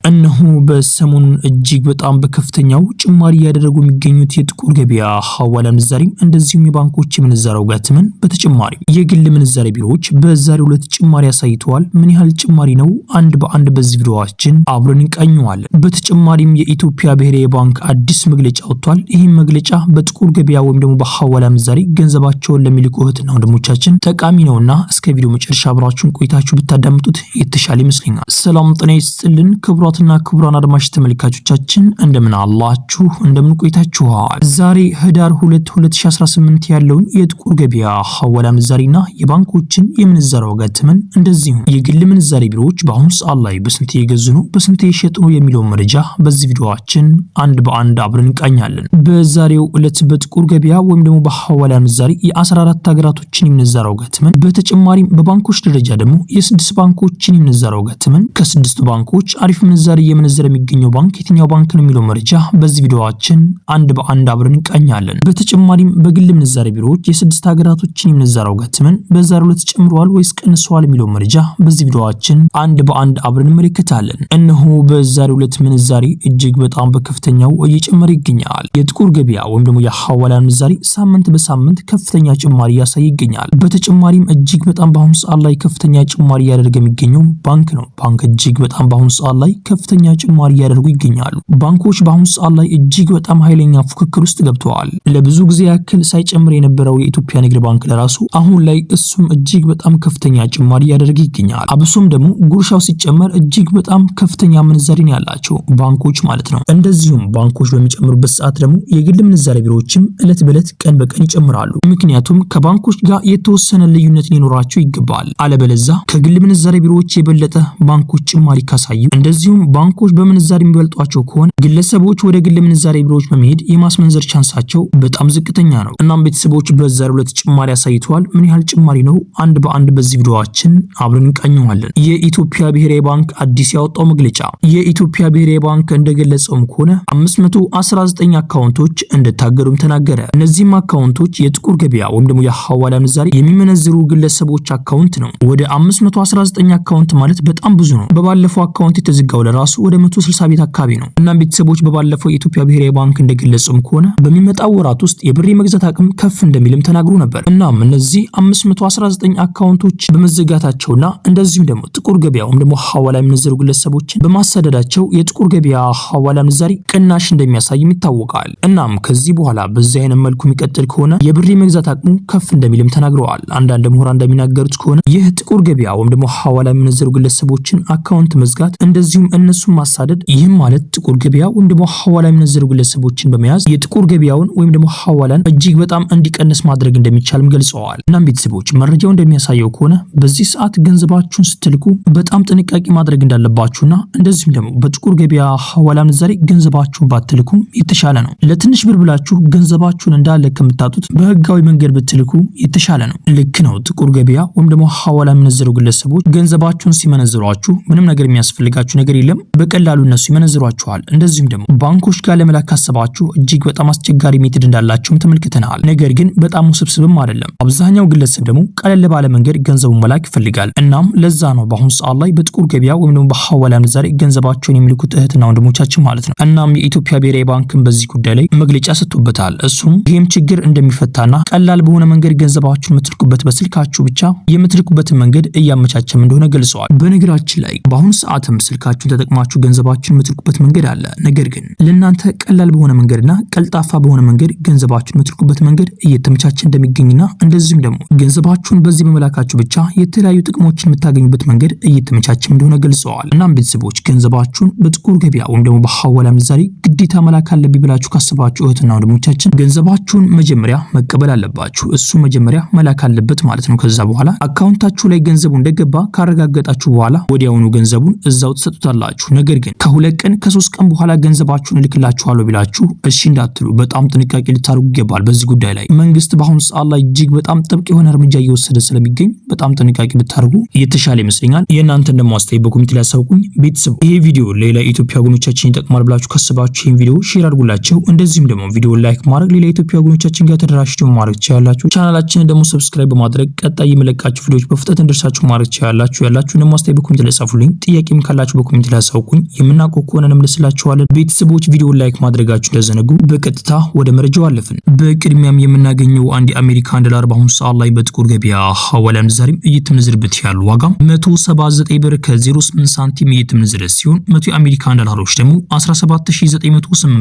እነሆ በሰሞኑን እጅግ በጣም በከፍተኛው ጭማሪ ያደረጉ የሚገኙት የጥቁር ገበያ ሐዋላ ምንዛሬም እንደዚሁም የባንኮች የምንዛሬው ጋር ተመን በተጨማሪ የግል ምንዛሬ ቢሮዎች በዛሬው ዕለት ጭማሪ አሳይተዋል። ምን ያህል ጭማሪ ነው? አንድ በአንድ በዚህ ቪዲዮአችን አብረን እንቃኘዋለን። በተጨማሪም የኢትዮጵያ ብሔራዊ ባንክ አዲስ መግለጫ ወጥቷል። ይህም መግለጫ በጥቁር ገበያ ወይም ደግሞ በሐዋላ ምንዛሬ ገንዘባቸውን ለሚልኩ እህትና ወንድሞቻችን ጠቃሚ ነውና እስከ ቪዲዮ መጨረሻ አብራችሁን ቆይታችሁ ብታዳምጡት የተሻለ ይመስለኛል። ሰላም ጤና ይስጥልን ክቡራትና ክቡራን አድማጭ ተመልካቾቻችን እንደምን አላችሁ? እንደምን ቆይታችኋል? ዛሬ ህዳር 2 2018 ያለውን የጥቁር ገበያ ሐዋላ ምንዛሬና የባንኮችን የምንዛሬ ዋጋ ተመን እንደዚሁም የግል ምንዛሬ ቢሮዎች በአሁኑ ሰዓት ላይ በስንት እየገዙ ነው፣ በስንት እየሸጡ ነው የሚለውን መረጃ በዚህ ቪዲዮአችን አንድ በአንድ አብረን እንቃኛለን። በዛሬው ዕለት በጥቁር ገበያ ወይም ደግሞ በሐዋላ ምንዛሬ የ14 ሀገራቶችን የምንዛሬ ዋጋ ተመን በተጨማሪም በባንኮች ደረጃ ደግሞ የ6 ባንኮችን የምንዛሬ ዋጋ ተመን ከ6 ባንኮች አሪፍ ምንዛሬ የምንዛሬ የሚገኘው ባንክ የትኛው ባንክ ነው የሚለው መረጃ በዚህ ቪዲዮአችን አንድ በአንድ አብረን እንቃኛለን። በተጨማሪም በግል ምንዛሬ ቢሮዎች የ6 ሀገራቶችን የምንዛሬ ዋጋ ተመን በዛሬው ዕለት ጨምሯል ወይስ ቀንሷል የሚለው መረጃ በዚህ ቪዲዮአችን አንድ በአንድ አብረን እንመለከታለን። እነሆ በዛሬው ዕለት ምንዛሬ እጅግ በጣም በከፍተኛው እየጨመረ ይገኛል። የጥቁር ገበያ ወይም ደግሞ የሐዋላ ምንዛሬ ሳምንት በሳምንት ከፍተኛ ጭማሪ ያሳይ ይገኛል። በተጨማሪም እጅግ በጣም በአሁኑ ሰዓት ላይ ከፍተኛ ጭማሪ ያደርገ የሚገኘው ባንክ ነው። ባንክ እጅግ በጣም በአሁኑ ሰዓት ላይ ከፍተኛ ጭማሪ ያደርጉ ይገኛሉ። ባንኮች በአሁኑ ሰዓት ላይ እጅግ በጣም ኃይለኛ ፉክክር ውስጥ ገብተዋል። ለብዙ ጊዜ ያክል ሳይጨምር የነበረው የኢትዮጵያ ንግድ ባንክ ለራሱ አሁን ላይ እሱም እጅግ በጣም ከፍተኛ ጭማሪ ያደርግ ይገኛል። አብሶም ደግሞ ጉርሻው ሲጨመር እጅግ በጣም ከፍተኛ ምንዛሬ ነው ያላቸው ባንኮች ማለት ነው። እንደዚሁም ባንኮች በሚጨምሩበት ሰዓት ደግሞ የግል ምንዛሬ ቢሮዎችም እለት በእለት ቀን በቀን ይጨምራሉ። ምክንያቱም ከባንኮች ጋር የተወሰነ ልዩነት ሊኖራቸው ይገባል። አለበለዛ ከግል ምንዛሬ ቢሮዎች የበለጠ ባንኮች ጭማሪ ካሳዩ እንደዚሁም ባንኮች በምንዛሬ የሚበልጧቸው ከሆነ ግለሰቦች ወደ ግል ምንዛሬ ቢሮዎች በመሄድ የማስመንዘር ቻንሳቸው በጣም ዝቅተኛ ነው። እናም ቤተሰቦች በዛሬው ዕለት ጭማሪ አሳይተዋል። ምን ያህል ጭማሪ ነው? አንድ በአንድ በዚህ ቪዲዮአችን አብረን እንቃኘዋለን። የኢትዮጵያ ብሔራዊ ባንክ አዲስ ያወጣው መግለጫ የኢትዮጵያ ብሔራዊ ባንክ እንደገለጸውም ከሆነ 519 አካውንቶች እንደታገዱም ተናገረ። እነዚህም አካውንቶች የጥቁር ገበያ ወይም ደግሞ የሐዋላ ምንዛሬ የሚመነዝሩ ግለሰቦች አካውንት ነው። ወደ 519 አካውንት ማለት በጣም ብዙ ነው። በባለፈው አካውንት የተዘጋው ለራሱ ወደ 160 ቤት አካባቢ ነው። እናም ቤተሰቦች በባለፈው የኢትዮጵያ ብሔራዊ ባንክ እንደገለጸውም ከሆነ በሚመጣው ወራት ውስጥ የብር የመግዛት አቅም ከፍ እንደሚልም ተናግሮ ነበር። እናም እነዚህ 519 አካውንቶች በመዘጋታቸውና እንደዚሁም ደግሞ ጥቁር ገበያ ወይም ደግሞ ሐዋላ የሚነዘሩ ግለሰቦችን በማሳደዳቸው የጥቁር ገበያ ሐዋላ ምንዛሬ ቅናሽ እንደሚያሳይም ይታወቃል። እናም ከዚህ በኋላ በዚህ አይነት መልኩ የሚቀጥል ከሆነ የብር የመግዛት አቅሙ ከፍ እንደሚልም ተናግረዋል። አንዳንድ ምሁራን እንደሚናገሩት ከሆነ ይህ ጥቁር ገበያ ወይም ደግሞ ሐዋላ የሚነዘሩ ግለሰቦችን አካውንት መዝጋት እንደዚሁም እነሱን ማሳደድ ይህም ማለት ጥቁር ገበያ ወይም ደግሞ ሐዋላ የሚነዘሩ ግለሰቦችን በመያዝ የጥቁር ገበያውን ወይም ደግሞ ሐዋላን እጅግ በጣም እንዲቀንስ ማድረግ እንደሚቻልም ገልጸዋል። እናም ቤተሰቦች መረጃው እንደሚያሳየው ከሆነ በዚህ ሰዓት ገንዘባችሁን ስትልኩ በጣም ጥንቃቄ ማድረግ እንዳለባችሁና እንደዚሁም ደግሞ በጥቁር ገበያ ሐዋላ ምንዛሬ ገንዘባችሁን ባትልኩም የተሻለ ነው። ለትንሽ ብር ብላችሁ ገንዘባችሁን እንዳለ ከምታጡት በህጋዊ መንገድ ብትልኩ የተሻለ ነው። ልክ ነው። ጥቁር ገበያ ወይም ደግሞ ሐዋላ የሚነዘሩ ግለሰቦች ገንዘባችሁን ሲመነዝሯችሁ ምንም ነገር የሚያስፈልጋችሁ ነገር የለም። በቀላሉ እነሱ ይመነዝሯችኋል። እንደዚሁም ደግሞ ባንኮች ጋር ለመላክ ካሰባችሁ እጅግ በጣም አስቸጋሪ ሜትድ እንዳላቸውም ተመልክተናል። ነገር ግን በጣም ውስብስብም አይደለም። አብዛኛው ግለሰብ ደግሞ ቀለል ባለ መንገድ ገንዘቡን መላክ ይፈልጋል። እናም ለዛ ነው በአሁኑ ሰዓት ላይ በጥቁር ገበያ ወይም ደግሞ በሐዋላ ምንዛሬ ገንዘባቸውን የሚልኩት እህትና ወንድሞቻችን ማለት ነው። እናም የኢትዮጵያ ብሔራዊ ባንክን በዚህ ጉዳይ ላይ መግለጫ ሰጥቶበታል። እሱም ይህም ችግር እንደሚፈታና ቀላል በሆነ መንገድ ገንዘባችሁን የምትልኩበት በስልካችሁ ብቻ የምትልኩበትን መንገድ እያመቻቸም እንደሆነ ገልጸዋል። በነገራችን ላይ በአሁኑ ሰዓትም ስልካችሁን ተጠቅማችሁ ገንዘባችሁን የምትልኩበት መንገድ አለ። ነገር ግን ለእናንተ ቀላል በሆነ መንገድና ቀልጣፋ በሆነ መንገድ ገንዘባችሁን የምትልኩበት መንገድ እየተመቻቸ እንደሚገኝና እንደዚህም ደግሞ ገንዘባችሁን በዚህ በመላካችሁ ብቻ የተለያዩ ጥቅሞችን የምታገኙበት መንገድ እየተመቻቸም እንደሆነ ገልጸዋል። እናም ቤተሰቦች ገንዘባችሁን በጥቁር ገበያ ወይም ደግሞ በሐዋላ ምንዛሬ ግዴታ መላክ አለብኝ ብላችሁ ካሰባችሁ እህትና ወንድሞቻችን ገንዘባችሁን መጀመሪያ መቀበል አለባችሁ። እሱ መጀመሪያ መላክ አለበት ማለት ነው። ከዛ በኋላ አካውንታችሁ ላይ ገንዘቡ እንደገባ ካረጋገጣችሁ በኋላ ወዲያውኑ ገንዘቡን እዛው ትሰጡታላችሁ። ነገር ግን ከ2 ቀን ከ3 ቀን በኋላ ገንዘባችሁን እልክላችኋለሁ ቢላችሁ እሺ እንዳትሉ፣ በጣም ጥንቃቄ ልታደርጉ ይገባል። በዚህ ጉዳይ ላይ መንግስት በአሁኑ ሰዓት ላይ እጅግ በጣም ጥብቅ የሆነ እርምጃ እየወሰደ ስለሚገኝ በጣም ጥንቃቄ ብታደርጉ የተሻለ ይመስለኛል። የእናንተን ደግሞ አስተያየት በኮሜንት ላይ አሳውቁኝ። ቤተሰቡ ይሄ ቪዲዮ ሌላ ኢትዮጵያ ወገኖቻችን ይጠቅማል ብላችሁ ካሰባችሁ ይሄን ቪዲዮ ሼር አድርጉላቸው። እንደዚህም ደግሞ ቪዲዮ ላይክ ማድረግ ሌላ ኢትዮጵያ ወገኖቻችን ጋር ተደራሽተው ማድረግ ትችላላችሁ። ቻናላችንን ደግሞ ሰብስክራይብ በማድረግ ቀጣይ የመለቃችሁ ቪዲዮዎች በፍጥነት እንደርሳችሁ ማድረግ ትችላላችሁ። ያላችሁ ደግሞ አስተያየት በኮሜንት ላይ ጻፉልኝ። ጥያቄም ካላችሁ በኮሜንት ያሳውቁኝ። የምናውቀው ከሆነ እንመልስላችኋለን። ቤተሰቦች ቪዲዮ ላይክ ማድረጋችሁ እንዳዘነጉ። በቀጥታ ወደ መረጃው አለፍን። በቅድሚያም የምናገኘው አንድ የአሜሪካን ዶላር በአሁኑ ሰዓት ላይ በጥቁር ገበያ ሐዋላ ምንዛሬም እየተመነዘረበት ያለው ዋጋ 179 ብር ከ08 ሳንቲም እየተመነዘረ ሲሆን 100 የአሜሪካን ዶላሮች ደግሞ 17908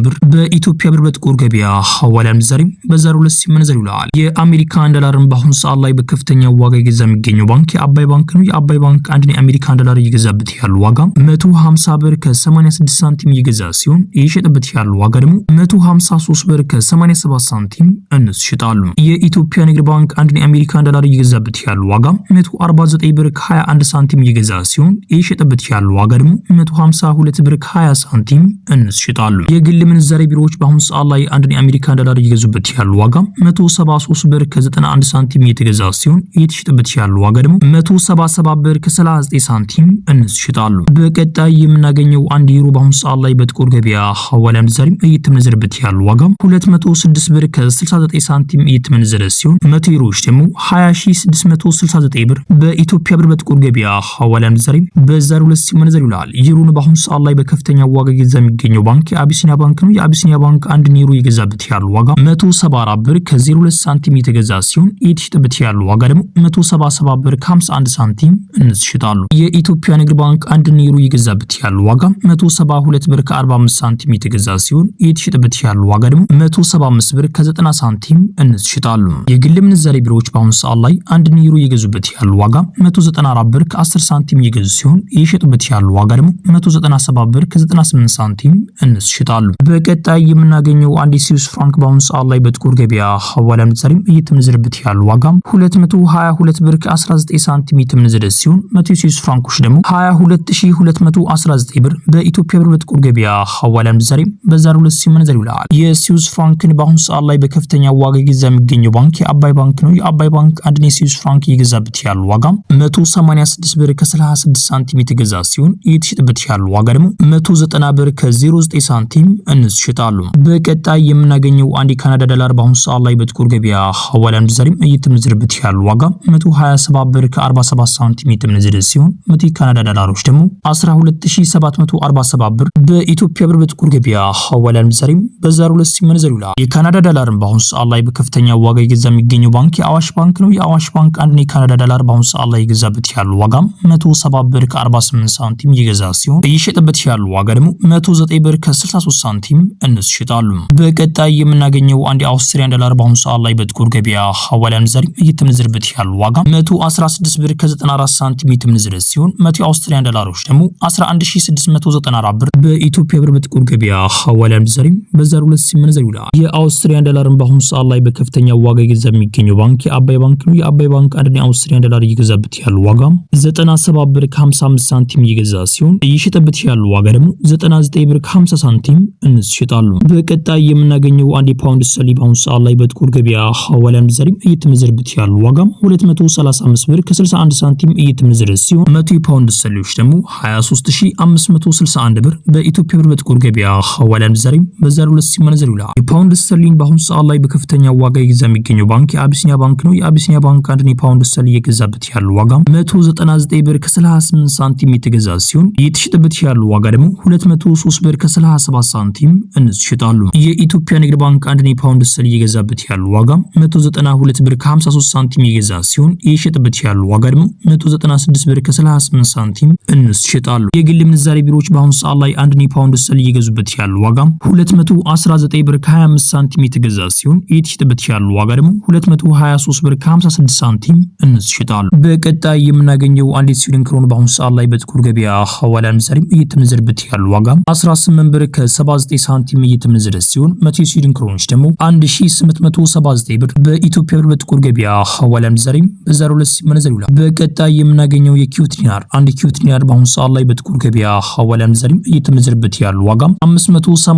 ብር በኢትዮጵያ ብር በጥቁር ገበያ ሐዋላ ምንዛሬም በዛሬው ዕለት ሲመነዘር ይውላል። የአሜሪካን ዶላርን በአሁኑ ሰዓት ላይ በከፍተኛ ዋጋ እየገዛ የሚገኘው ባንክ የአባይ ባንክ ነው። የአባይ ባንክ አንድ የአሜሪካን ዶላር እየገዛበት ያለው ዋጋ 150 ብር ከ86 ሳንቲም እየገዛ ሲሆን እየሸጠበት ያለው ዋጋ ደግሞ 153 ብር ከ87 ሳንቲም እነሱ ይሸጣሉ። የኢትዮጵያ ንግድ ባንክ አንድ የአሜሪካን ዶላር እየገዛበት ያለው ዋጋ 149 ብር ከ21 ሳንቲም እየገዛ ሲሆን እየሸጠበት ያለው ዋጋ ደግሞ 152 ብር ከ20 ሳንቲም እነሱ ይሸጣሉ። የግል ምንዛሬ ቢሮዎች በአሁኑ ሰዓት ላይ አንድ የአሜሪካን ዶላር እየገዙበት ያለው ዋጋ 173 ብር ከ91 ሳንቲም እየተገዛ ሲሆን እየተሸጠበት ያለው ዋጋ ደግሞ 177 ብር ከ39 ሳንቲም እነሱ ይሸጣሉ። በቀጣይ የምናገኘው አንድ ዩሮ በአሁኑ ሰዓት ላይ በጥቁር ገበያ ሐዋላ ምንዛሬም እየተመነዘረበት ያለው ዋጋ 206 ብር ከ69 ሳንቲም እየተመነዘረ ሲሆን 100 ዩሮዎች ደግሞ 20669 ብር በኢትዮጵያ ብር በጥቁር ገበያ ሐዋላ ምንዛሬም በዛሬው ዕለት ሲመነዘር ይውላል። ዩሮን በአሁኑ ሰዓት ላይ በከፍተኛ ዋጋ እየገዛ የሚገኘው ባንክ የአቢሲኒያ ባንክ ነው። የአቢሲኒያ ባንክ አንድ ዩሮ እየገዛበት ያለው ዋጋ 174 ብር ከ02 ሳንቲም እየተገዛ ሲሆን እየተሸጠበት ያለው ዋጋ ደግሞ 177 ብር ከ51 ሳንቲም እነሱ ይሸጣሉ። የኢትዮጵያ ንግድ ባንክ አንድ ዩሮ እየገዛበት ያለው ዋጋ 172 ብር ከ45 ሳንቲም እየተገዛ ሲሆን እየተሸጠበት ያለው ዋጋ ደግሞ 175 ብር ከ90 ሳንቲም እነሱ ይሸጣሉ። የግል ምንዛሬ ቢሮዎች በአሁኑ ሰዓት ላይ አንድ ዩሮ እየገዙበት ያለው ዋጋ 194 ብር ከ10 ሳንቲም እየገዙ ሲሆን እየሸጡበት ያለው ዋጋ ደግሞ 197 ብር ከ98 ሳንቲም እነሱ ይሸጣሉ። በቀጣይ የምናገኘው አንድ ስዊስ ፍራንክ በአሁኑ ሰዓት ላይ በጥቁር ገበያ ሐዋላ ምንዛሬም እየተመነዘረበት ያለው ዋጋ 222 ብር ከ19 ሳንቲም እየተመነዘረ ሲሆን 100 ስዊስ ፍራንኮች ደግሞ 22219 ብር በኢትዮጵያ ብር በጥቁር ገበያ ሐዋላ ምንዛሬም በዛሬው ዕለት ሲመነዘር ይውላል። የስዊስ ፍራንክን በአሁኑ ሰዓት ላይ በከፍተኛ ዋጋ እየገዛ የሚገኘው ባንክ የአባይ ባንክ ነው። የአባይ ባንክ አንድ የስዊስ ፍራንክ እየገዛበት ያለው ዋጋ 186 ብር ከ36 ሳንቲም የተገዛ ሲሆን እየተሸጠበት ያለው ዋጋ ደግሞ 190 ብር ከ09 ሳንቲም እነሱ ይሸጣሉ። በቀጣይ የምናገኘው አንድ የካናዳ ዶላር በአሁኑ ሰዓት ላይ በጥቁር ገበያ ሐዋላ ምንዛሬም እየተመነዘረበት ያለው ዋጋ 127 ብር ከ47 ሳንቲም የተመነዘረ ሲሆን 100 የካናዳ ዶላሮች ደግሞ 12747 ብር በኢትዮጵያ ብር በጥቁር ገበያ ሐዋላ ምንዛሬም በዛሬው ዕለት ሲመነዘር ይውላል። የካናዳ ዶላርን በአሁኑ ሰዓት ላይ በከፍተኛ ዋጋ እየገዛ የሚገኘው ባንክ የአዋሽ ባንክ ነው። የአዋሽ ባንክ አንድ የካናዳ ዶላር በአሁኑ ሰዓት ላይ እየገዛበት ያለው ዋጋ 107 ብር ከ48 ሳንቲም እየገዛ ሲሆን እየሸጠበት ያለው ዋጋ ደግሞ 109 ብር ከ63 ሳንቲም እነሱ ይሸጣሉ። በቀጣይ የምናገኘው አንድ የአውስትሪያን ዶላር በአሁኑ ሰዓት ላይ በጥቁር ገበያ ሐዋላ ምንዛሬም እየተመነዘረበት ያለው ዋጋ 116 ብር ከ94 ሳንቲም እየተመነዘረ ሲሆን 100 የአውስትሪያን ዶላሮች ደግሞ 11694 ብር በኢትዮጵያ ብር በጥቁር ገበያ ሐዋላ ምንዛሬም በዛሬው ዕለት ሲመነዘር ይውላል። የአውስትሪያን ዶላርን በአሁኑ ሰዓት ላይ በከፍተኛ ዋጋ እየገዛ የሚገኘው ባንክ የአባይ ባንክ ነው። የአባይ ባንክ አንድ የአውስትሪያን ዶላር እየገዛበት ያለው ዋጋ 97 ብር ከ55 ሳንቲም እየገዛ ሲሆን እየሸጠበት ያለው ዋጋ ደግሞ 99 ብር ከ50 ሳንቲም እነሱ ይሸጣሉ። በቀጣይ የምናገኘው አንድ የፓውንድ ስተርሊንግ በአሁኑ ሰዓት ላይ በጥቁር ገበያ ሐዋላ ምንዛሬም እየተመነዘረበት ያለው ዋጋ 235 ብር ከ61 ሳንቲም እየተመነዘረ ሲሆን 100 የፓውንድ ስተርሊንጎች ደግሞ 23561 ብር በኢትዮጵያ ብር በጥቁር ገበያ ሐዋላ ምንዛሬም በዛሬው ዕለት ሲመነዘር ይውላል። የፓውንድ ስተርሊንግ በአሁኑ ሰዓት ላይ በከፍተኛ ዋጋ እየገዛ የሚገኘው ባንክ የአቢሲኒያ ባንክ ነው። የአቢሲኒያ ባንክ አንድ የፓውንድ ስተርሊንግ እየገዛበት ያለው ዋጋ 199 ብር ከ38 ሳንቲም የተገዛ ሲሆን እየተሸጠበት ያለው ዋጋ ደግሞ 203 ብር ከ37 ሳንቲም እነሱ ይሸጣሉ። የኢትዮጵያ ንግድ ባንክ አንድ የፓውንድ ስተርሊንግ እየገዛበት ያለው ዋጋ 192 ብር ከ53 ሳንቲም እየገዛ ሲሆን እየሸጠበት ያለው ዋጋ ደግሞ 196 ብር ከ38 ሳንቲም እነሱ ይሸጣሉ። የግል ምንዛሬ ቢሮዎች በአሁኑ ሰዓት ላይ አንድ የፓውንድ ስተርሊንግ እየገዙበት ያለው ዋጋ 219 ብር ከ25 ሳንቲም የተገዛ ሲሆን እየተሸጠበት ያለው ዋጋ ደግሞ 223 ብር ከ56 ሳንቲም እነሱ ይሸጣሉ። በቀጣይ የምናገኘው አንድ የስዊድን ክሮን በአሁኑ ሰዓት ላይ በጥቁር ገበያ ሐዋላ ምንዛሬም እየተመነዘረበት ያለው ዋጋ 18 ብር ከ79 ሳንቲም እየተመነዘረ ሲሆን 100 የስዊድን ክሮኖች ደግሞ 1879 ብር በኢትዮጵያ ብር በጥቁር ገበያ ሐዋላ ምንዛሬም በዛሬው ዕለት ሲመነዘር ይውላል። በቀጣይ የምናገኘው የኪዩት ዲናር አንድ ኪዩት ዲናር በአሁኑ ሰዓት ላይ በጥቁር ገበያ ሐዋላ ምንዛሬም እየተመነዘረበት ያለው ዋጋ 583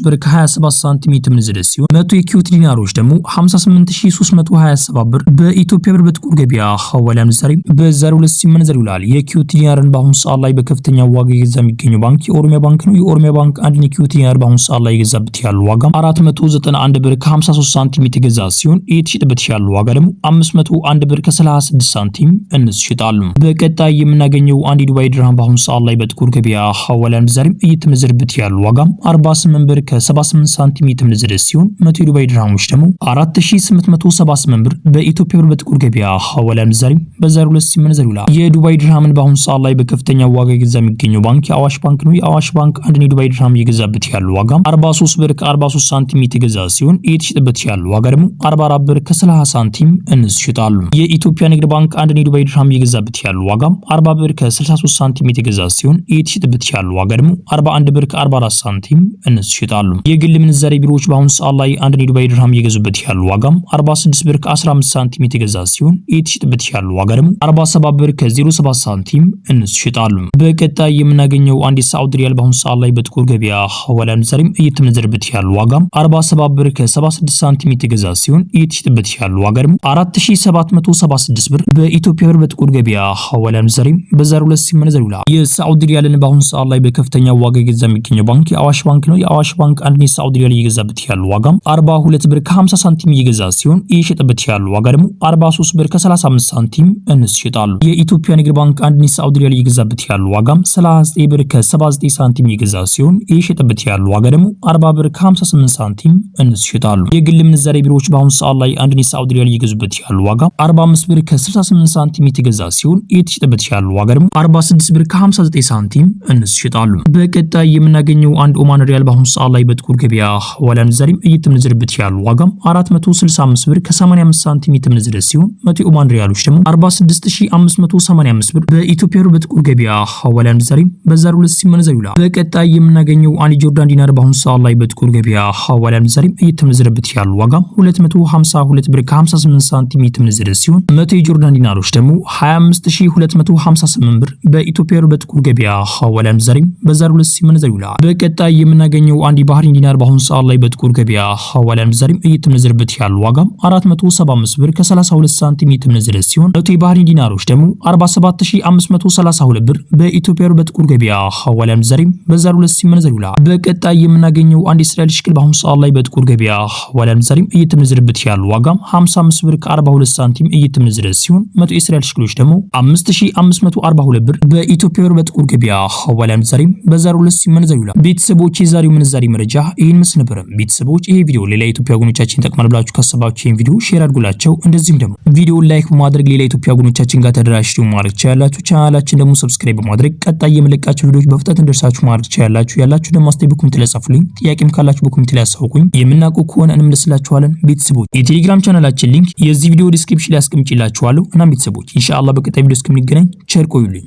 ብር ከ27 ሳንቲም እየተመነዘረ ሲሆን 100 የኪዩት ዲናሮች ደግሞ 58327 ብር በኢትዮጵያ ብር በጥቁር ገበያ ሐዋላ ምንዛሬም በዛሬው ዕለት ሲመነዘር ይውላል። የኪዩት ዲናርን በአሁኑ ሰዓት ላይ በከፍተኛ ዋጋ እየገዛ የሚገኘው ባንክ የኦሮሚያ ባንክ ነው። የኦሮሚያ ባንክ አንድ የኪዩት ዲናር በአሁኑ ሰዓት ላይ እየገዛበት ያለው ዋጋ 491 ብር ከ53 ሳንቲም የተገዛ ሲሆን እየተሸጠበት ያለው ዋጋ ደግሞ 501 ብር ከ36 ሳንቲም እነሱ ይሸጣሉ። በቀጣይ የምናገኘው አንድ የዱባይ ድርሃም በአሁኑ ሰዓት ላይ ላይ በጥቁር ገበያ ሐዋላ ምንዛሬም እየተመነዘረበት ያለው ዋጋም 48 ብር ከ78 ሳንቲም እየተመነዘረ ሲሆን 100 የዱባይ ድርሃሞች ደግሞ 4878 ብር በኢትዮጵያ ብር በጥቁር ገበያ ሐዋላ ምንዛሬም በዛሬው ዕለት ሲመነዘር ይውላል። የዱባይ ድርሃምን በአሁኑ ሰዓት ላይ በከፍተኛ ዋጋ እየገዛ የሚገኘው ባንክ የአዋሽ ባንክ ነው። የአዋሽ ባንክ አንድ የዱባይ ድርሃም እየገዛበት ያለው ዋጋም 43 ብር ከ43 ሳንቲም እየተገዛ ሲሆን እየተሸጠበት ያለው ዋጋ ደግሞ 44 ብር ከ30 ሳንቲም እንስ ይሸጣሉ። የኢትዮጵያ ንግድ ባንክ አንድ የዱባይ ድርሃም እየገዛበት ያለው ዋጋም 40 ብር ከ63 ሳንቲም የተገዛ ሲሆን እየተሸጠበት ያለው ዋጋ ደግሞ 41 ብር ከ44 ሳንቲም እንስ ይሸጣሉ። የግል ምንዛሬ ቢሮዎች በአሁኑ ሰዓት ላይ አንድ የዱባይ ድርሃም እየገዙበት ያለው ዋጋም 46 ብር ከ15 ሳንቲም የተገዛ ሲሆን እየተሸጠበት ያለው ዋጋ ደግሞ 47 ብር ከ07 ሳንቲም እንስ ይሸጣሉ። በቀጣይ የምናገኘው አንድ የሳዑዲ ሪያል በአሁኑ ሰዓት ላይ በጥቁር ገበያ ሐዋላ ምንዛሬም እየተመነዘረበት ያለው ዋጋም 47 ብር ከ76 ሳንቲም የተገዛ ሲሆን እየተሸጠበት ያለው ዋጋ ደግሞ 4776 ብር በኢትዮጵያ ብር በጥቁር ገበያ ሐዋላ ምንዛሬም በዛሬው ዕለት ሲመነዘር ይውላል። የሳዑዲ ሪያልን በአሁኑ ሰዓት ላይ በከፍተኛ ዋጋ እየገዛ የሚገኘው ባንክ የአዋሽ ባንክ ነው። የአዋሽ ባንክ አንድ የሳዑዲ ሪያል እየገዛበት ያለው ዋጋም 42 ብር ከ50 ሳንቲም እየገዛ ሲሆን እየሸጠበት ያለው ዋጋ ደግሞ 43 ብር ከ35 ሳንቲም እንስ ይሸጣሉ። የኢትዮጵያ ንግድ ባንክ አንድ የሳዑዲ ሪያል እየገዛበት ያለው ዋጋም 39 ብር ከ79 ሳንቲም እየገዛ ሲሆን እየሸጠበት ያለው ዋጋ ደግሞ 40 ብር ከ58 ሳንቲም እንስ ይሸጣሉ። የግል ምንዛሬ ቢሮዎች በአሁኑ ሰዓት ላይ አንድ የሳዑዲ ሪያል እየገዙበት ያለው ዋጋ 45 ብር ከ68 ሳንቲም የተገዛ ሲሆን እየተሸጠበት ያለው ዋጋ ደግሞ 46 ብር ከ59 ሳንቲም እንስ ይሸጣሉ። በቀጣይ የምናገኘው አንድ ኦማን ሪያል በአሁኑ ሰዓት ላይ በጥቁር ገበያ ሐዋላ ምንዛሬም እየተመነዘረበት ያለው ዋጋም 465 ብር ከ85 ሳንቲም የተመነዘረ ሲሆን 100 ኦማን ሪያሎች ደግሞ 46585 ብር በኢትዮጵያ ብር በጥቁር ገበያ ሐዋላ ምንዛሬም በዛሬው ዕለት ሲመነዘር ይውላል። በቀጣይ የምናገኘው አንድ ጆርዳን ዲናር በአሁኑ ሰዓት ላይ በጥቁር ገበያ ሐዋላ ምንዛሬም እየተመነዘረበት ያለው ዋጋም 252 ብር ከ58 ሳንቲም የተመነዘረ ሲሆን 100 የጆርዳን ዲናሮች ደግሞ 25258 ብር በኢትዮጵያ ብር በጥቁር ገበያ ሐዋላ ምንዛሬም በዛሬው ዕለት ሲመነዘር ይውላል። በቀጣይ የምናገኘው አንድ ባህሪን ዲናር በአሁኑ ሰዓት ላይ በጥቁር ገበያ ሐዋላ ምንዛሬም እየተመነዘረበት ያለው ዋጋም 475 ብር ከ32 ሳንቲም የተመነዘረ ሲሆን 100 የባህሪን ዲናሮች ደግሞ 47532 ብር በኢትዮጵያ ብር በጥቁር ገበያ ሐዋላ ምንዛሬም በዛሬው ዕለት ሲመነዘር ይውላል። በቀጣይ የምናገኘው አንድ እስራኤል ሽቅል በአሁኑ ሰዓት ላይ በጥቁር ገበያ ሐዋላ ምንዛሬም እየተመነዘረበት ያለው ዋጋም 55 ብር ከ42 ሳንቲም እየተመነዘረ ሲሆን 100 የእስራኤል ሽቅሎች ደግሞ 5542 ብር በኢትዮጵያ ብር በጥቁር ገበያ ሐዋላ ምንዛሬም በዛሬው ዕለት ሲመነዘር ይውላል። ቤተሰቦች የዛሬው ምንዛሬ መረጃ ይህን መስል ነበር። ቤተሰቦች ይሄ ቪዲዮ ሌላ ኢትዮጵያ ወገኖቻችን ይጠቅማል ብላችሁ ካሰባችሁ ይሄን ቪዲዮ ሼር አድርጉላቸው። እንደዚህም ደግሞ ቪዲዮውን ላይክ በማድረግ ሌላ ኢትዮጵያ ወገኖቻችን ጋር ተደራሽቱ ማድረግ ትችላላችሁ። ቻናላችን ደግሞ ሰብስክራይብ በማድረግ ቀጣይ የምለቃቸው ቪዲዮዎች በፍጥነት እንደርሳችሁ ማድረግ ትችላላችሁ። ያላችሁ ደግሞ አስተያየት በኮሜንት ላይ ጻፉልኝ። ጥያቄም ካላችሁ በኮሜንት ላይ አሳውቁኝ። የምናውቁ ከሆነ እንመልስላችኋለን። ቤተሰቦች የቴሌግራም ቻናላችን ሊንክ የዚህ ቪዲዮ ዲስክሪፕሽን ላይ አስቀምጬላችኋለሁ። እናም ቤተሰቦች ኢንሻአላህ በቀጣይ ቪዲዮ እስከምንገናኝ ቸር ቆዩልኝ።